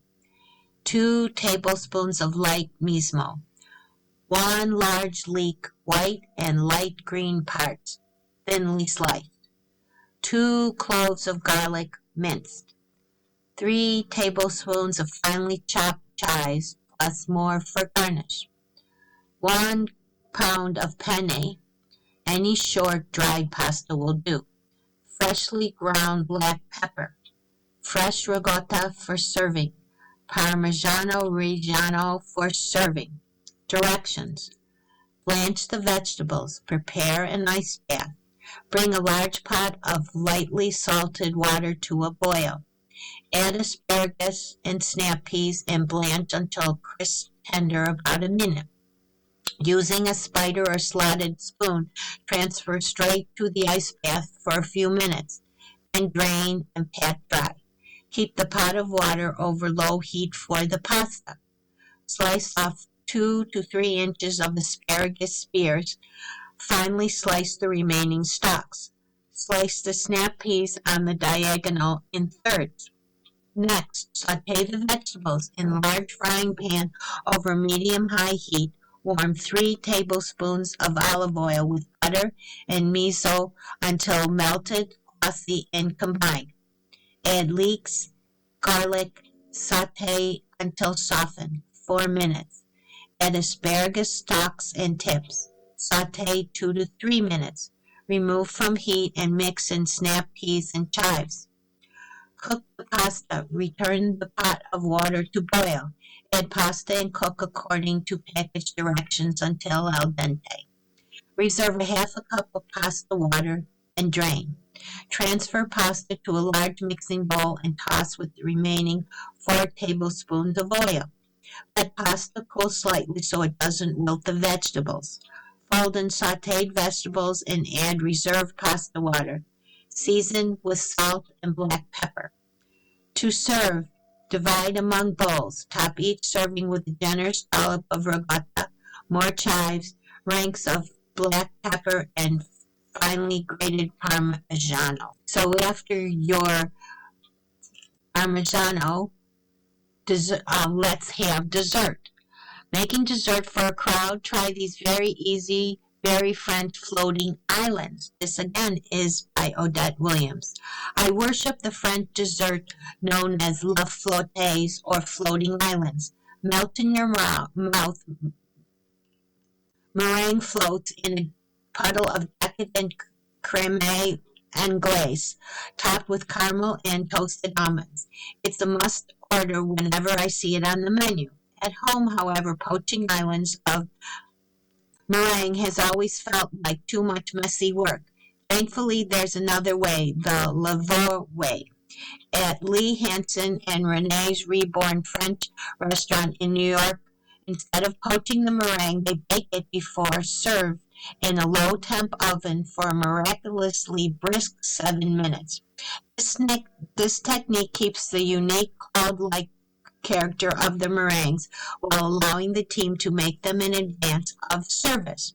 2 tablespoons of light mismo, 1 large leek, white and light green parts, thinly sliced, 2 cloves of garlic minced, 3 tablespoons of finely chopped chives plus more for garnish, 1 pound of penne, any short dried pasta will do, freshly ground black pepper, fresh ricotta for serving, Parmigiano Reggiano for serving. Directions: blanch the vegetables, prepare an ice bath, bring a large pot of lightly salted water to a boil, add asparagus and snap peas and blanch until crisp tender about a minute. Using a spider or slotted spoon, transfer straight to the ice bath for a few minutes, and drain and pat dry. Keep the pot of water over low heat for the pasta. Slice off 2 to 3 inches of asparagus spears. Finely slice the remaining stalks. Slice the snap peas on the diagonal in thirds. Next, saute the vegetables in a large frying pan over medium-high heat. Warm 3 tablespoons of olive oil with butter and miso until melted, glossy, and combined. Add leeks, garlic, saute until softened, 4 minutes. Add asparagus stalks and tips. Saute 2 to 3 minutes. Remove from heat and mix in snap peas and chives. Cook the pasta. Return the pot of water to boil. Add pasta and cook according to package directions until al dente. Reserve a half a cup of pasta water and drain. Transfer pasta to a large mixing bowl and toss with the remaining 4 tablespoons of oil. Let pasta cool slightly so it doesn't wilt the vegetables. Fold in sauteed vegetables and add reserved pasta water. Season with salt and black pepper. To serve, divide among bowls. Top each serving with a generous dollop of ricotta, more chives, ranks of black pepper, and finely grated Parmigiano. So after your Parmigiano, let's have dessert. Making dessert for a crowd, try these very easy, very French floating islands. This again is by Odette Williams. I worship the French dessert known as la flottes or floating islands. Melt in your mouth. Meringue floats in a puddle of decadent creme anglaise, topped with caramel and toasted almonds. It's a must order whenever I see it on the menu. At home, however, poaching islands of meringue has always felt like too much messy work. Thankfully, there's another way, the Lavaux way. At Lee Hansen and Renee's Reborn French restaurant in New York, instead of poaching the meringue, they bake it before served in a low-temp oven for a miraculously brisk 7 minutes. This technique keeps the unique cloud-like character of the meringues while allowing the team to make them in advance of service.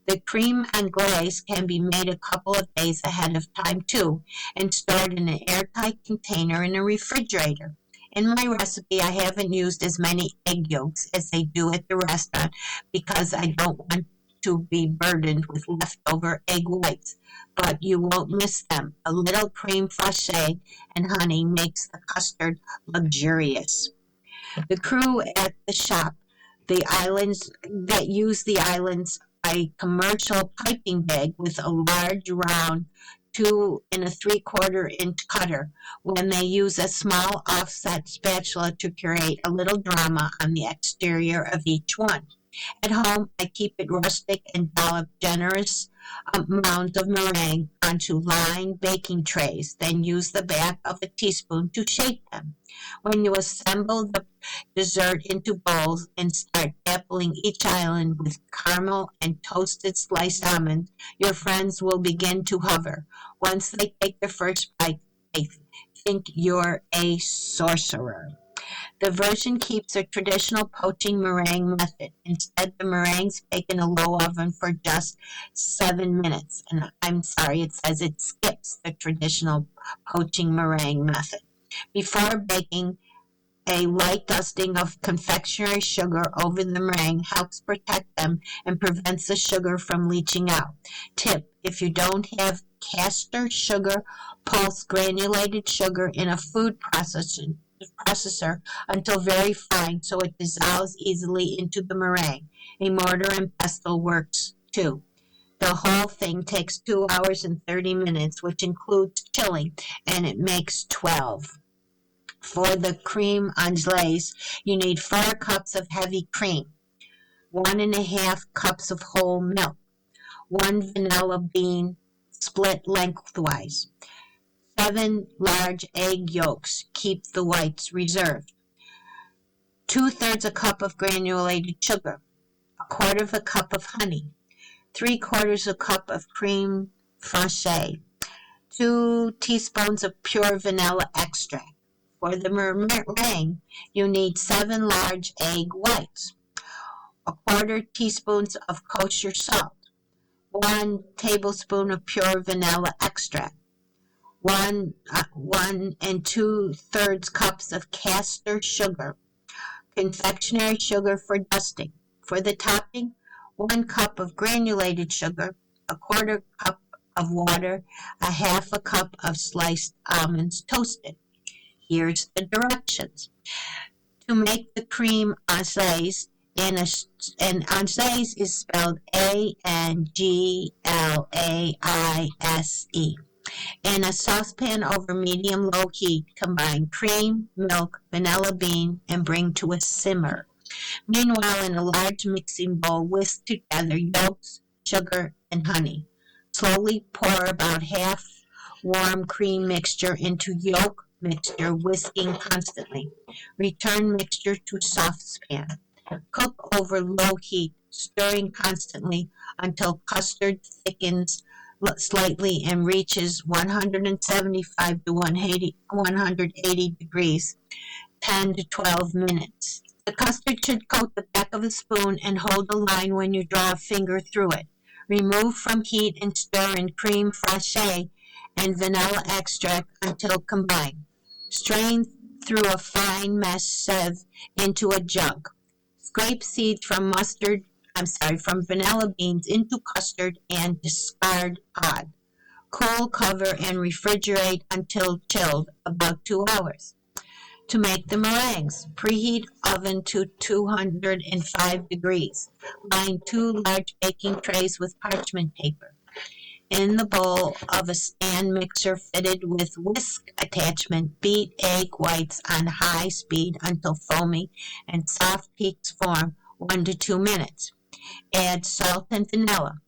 The creme anglaise can be made a couple of days ahead of time too and stored in an airtight container in a refrigerator. In my recipe, I haven't used as many egg yolks as they do at the restaurant because I don't want to be burdened with leftover egg whites, but you won't miss them. A little creme fraiche and honey makes the custard luxurious. The crew at the shop, the islands that use the islands, a commercial piping bag with a large round 2 3/4 inch cutter when they use a small offset spatula to create a little drama on the exterior of each one. At home, I keep it rustic and dollop generous amounts of meringue onto lined baking trays, then use the back of a teaspoon to shape them. When you assemble the dessert into bowls and start dappling each island with caramel and toasted sliced almonds, your friends will begin to hover. Once they take their first bite, they think you're a sorcerer. The version keeps a traditional poaching meringue method. Instead, the meringues bake in a low oven for just 7 minutes. And I'm sorry, it says it skips the traditional poaching meringue method. Before baking, a light dusting of confectionery sugar over the meringue helps protect them and prevents the sugar from leaching out. Tip: if you don't have caster sugar, pulse granulated sugar in a food processor until very fine so it dissolves easily into the meringue. A mortar and pestle works too. The whole thing takes 2 hours and 30 minutes, which includes chilling, and it makes 12. For the creme anglaise, you need 4 cups of heavy cream, 1½ cups of whole milk, 1 vanilla bean split lengthwise, 7 large egg yolks, keep the whites reserved, 2/3 a cup of granulated sugar, 1/4 cup of honey, 3/4 a cup of creme fraiche, 2 teaspoons of pure vanilla extract. For the meringue, you need 7 large egg whites, 1/4 teaspoon of kosher salt, 1 tablespoon of pure vanilla extract, 1 and 2/3 cups of castor sugar, confectionery sugar for dusting. For the topping, 1 cup of granulated sugar, 1/4 cup of water, 1/2 cup of sliced almonds toasted. Here's the directions. To make the cream anglaise, and anglaise is spelled Anglaise. In a saucepan over medium-low heat, combine cream, milk, vanilla bean, and bring to a simmer. Meanwhile, in a large mixing bowl, whisk together yolks, sugar, and honey. Slowly pour about half warm cream mixture into yolk mixture, whisking constantly. Return mixture to saucepan. Cook over low heat, stirring constantly until custard thickens slightly and reaches 175 to 180 degrees, 10 to 12 minutes. The custard should coat the back of a spoon and hold a line when you draw a finger through it. Remove from heat and stir in cream fraiche and vanilla extract until combined. Strain through a fine mesh sieve into a jug. Scrape seeds from vanilla beans into custard and discard pod. Cool, cover, and refrigerate until chilled, about 2 hours. To make the meringues, preheat oven to 205 degrees. Line 2 large baking trays with parchment paper. In the bowl of a stand mixer fitted with whisk attachment, beat egg whites on high speed until foamy and soft peaks form, 1 to 2 minutes. Add salt and vanilla.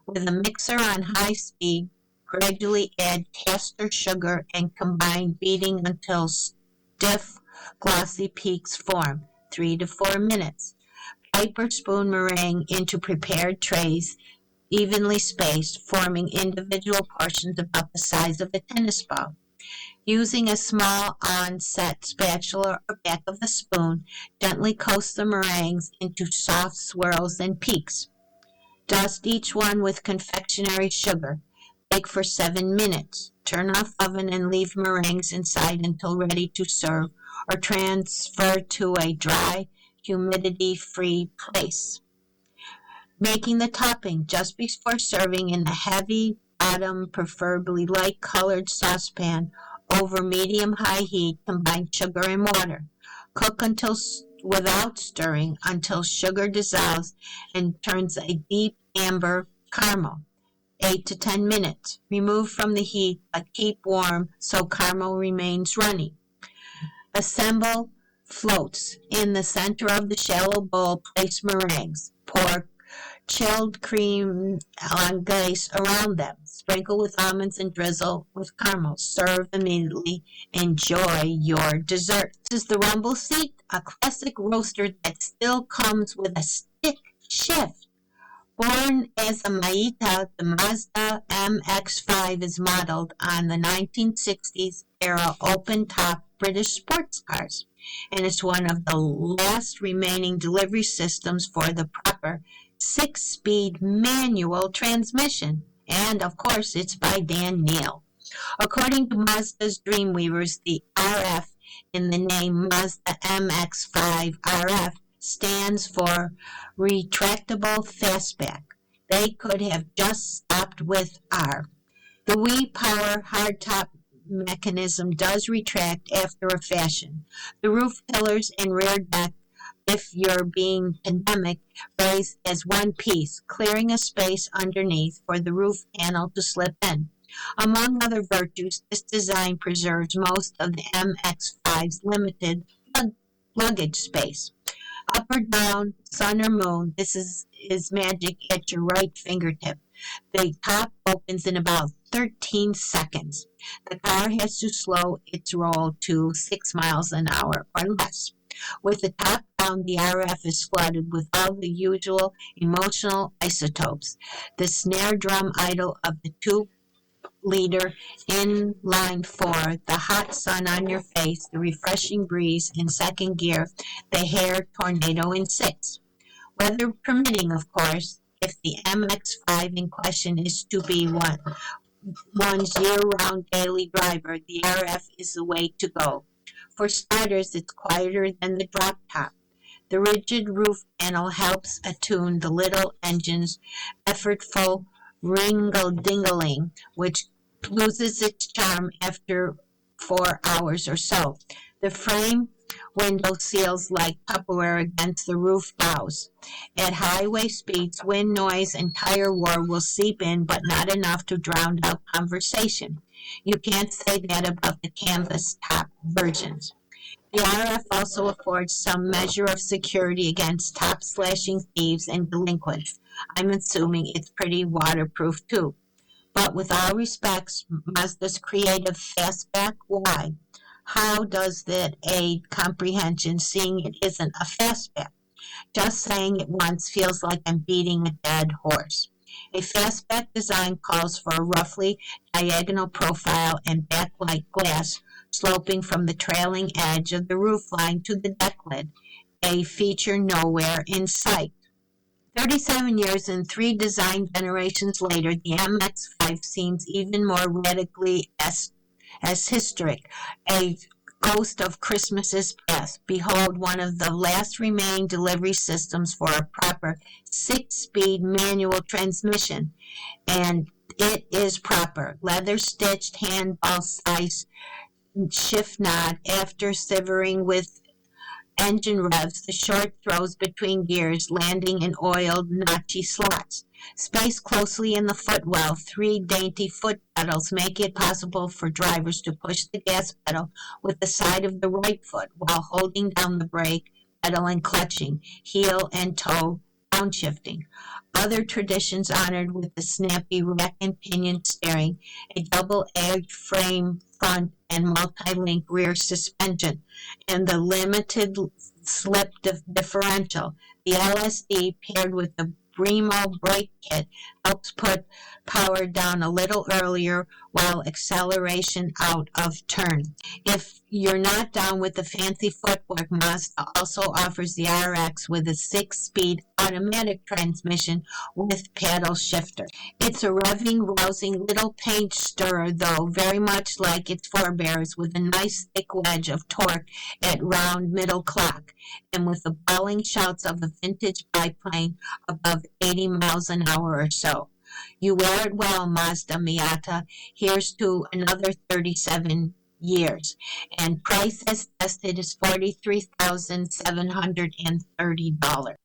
With a mixer on high speed, gradually add castor sugar and combine, beating until stiff, glossy peaks form, 3 to 4 minutes. Pipe or spoon meringue into prepared trays, evenly spaced, forming individual portions about the size of a tennis ball. Using a small on-set spatula or back of the spoon, gently coast the meringues into soft swirls and peaks. Dust each one with confectionery sugar. Bake for 7 minutes. Turn off oven and leave meringues inside until ready to serve, or transfer to a dry, humidity-free place. Making the topping just before serving in a heavy bottom, preferably light-colored saucepan over medium-high heat. Combine sugar and water. Cook without stirring until sugar dissolves and turns a deep amber caramel. 8 to 10 minutes. Remove from the heat, but keep warm so caramel remains runny. Assemble floats. In the center of the shallow bowl, place meringues. Pour chilled cream anglaise around them. Sprinkle with almonds and drizzle with caramel. Serve immediately. Enjoy your dessert. This is the Rumble Seat, a classic roaster that still comes with a stick shift. Born as a Maita, the Mazda MX-5 is modeled on the 1960s era open-top British sports cars, and it's one of the last remaining delivery systems for the proper 6-speed manual transmission. And, of course, it's by Dan Neal. According to Mazda's Dreamweavers, the RF in the name Mazda MX-5 RF stands for retractable fastback. They could have just stopped with R. The WePower hardtop mechanism does retract after a fashion. The roof pillars and rear deck, if you're being pandemic, raised as one piece, clearing a space underneath for the roof panel to slip in. Among other virtues, this design preserves most of the MX-5's limited luggage space. Up or down, sun or moon, this is magic at your right fingertip. The top opens in about 13 seconds. The car has to slow its roll to 6 miles an hour or less. With the top down, the RF is flooded with all the usual emotional isotopes. The snare drum idle of the 2-liter inline 4, the hot sun on your face, the refreshing breeze in second gear, the hair tornado in 6. Weather permitting, of course, if the MX-5 in question is to be one's year-round daily driver, the RF is the way to go. For starters, it's quieter than the drop top. The rigid roof panel helps attune the little engine's effortful ringle-dingling, which loses its charm after 4 hours or so. The frame window seals like Tupperware against the roof boughs. At highway speeds, wind noise and tire roar will seep in, but not enough to drown out conversation. You can't say that about the canvas top versions. The RF also affords some measure of security against top-slashing thieves and delinquents. I'm assuming it's pretty waterproof too. But with all respects, Mazda's creative fastback, why? How does that aid comprehension, seeing it isn't a fastback? Just saying it once feels like I'm beating a dead horse. A fastback design calls for a roughly diagonal profile and backlight glass sloping from the trailing edge of the roofline to the deck lid, a feature nowhere in sight. 37 years and 3 design generations later, the MX-5 seems even more radically historic, a ghost of Christmases past. Behold, one of the last remaining delivery systems for a proper 6-speed manual transmission, and it is proper. Leather-stitched, handball-sized shift nod after severing with engine revs, the short throws between gears landing in oiled, notchy slots. Spaced closely in the footwell, 3 dainty foot pedals make it possible for drivers to push the gas pedal with the side of the right foot while holding down the brake pedal and clutching, heel and toe downshifting. Other traditions honored with the snappy rack and pinion steering, a double-edged frame front and multi-link rear suspension, and the limited slip differential. The LSD paired with the Bremo brake kit helps put power down a little earlier while acceleration out of turn. If you're not down with the fancy footwork, Mazda also offers the RX with a 6-speed automatic transmission with paddle shifter. It's a revving, rousing little paint stirrer, though, very much like its forebears, with a nice thick wedge of torque at round middle clock, and with the bawling shouts of a vintage biplane above 80 miles an hour or so. You wear it well, Mazda Miata. Here's to another 37 years. And price as tested is $43,730.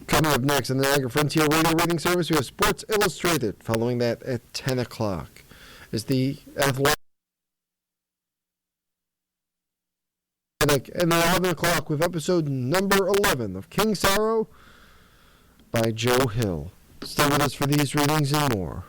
Coming up next on the Niagara Frontier Radio Reading Service, we have Sports Illustrated. Following that at 10 o'clock is the Athletic. And at 11 o'clock with episode number 11 of King Sorrow by Joe Hill. Stay with us for these readings and more.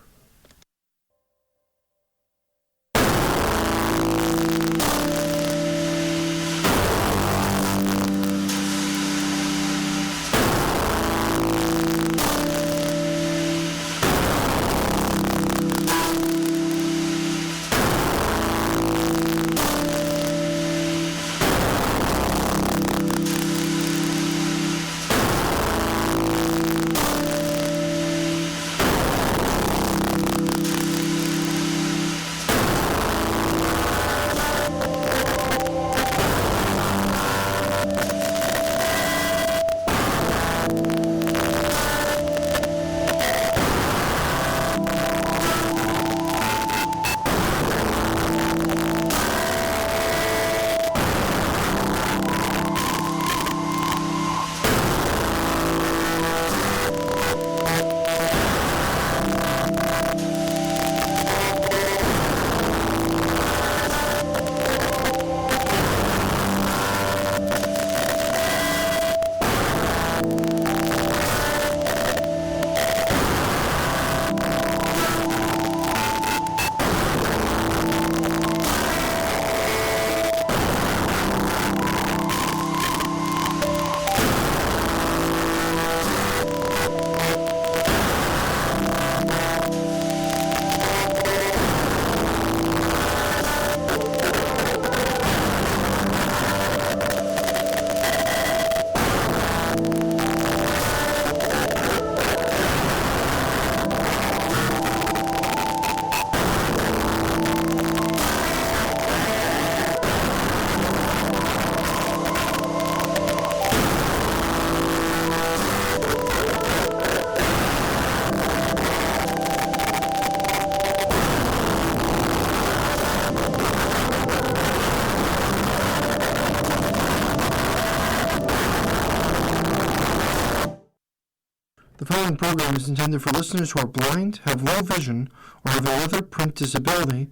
program is intended for listeners who are blind, have low vision, or have another print disability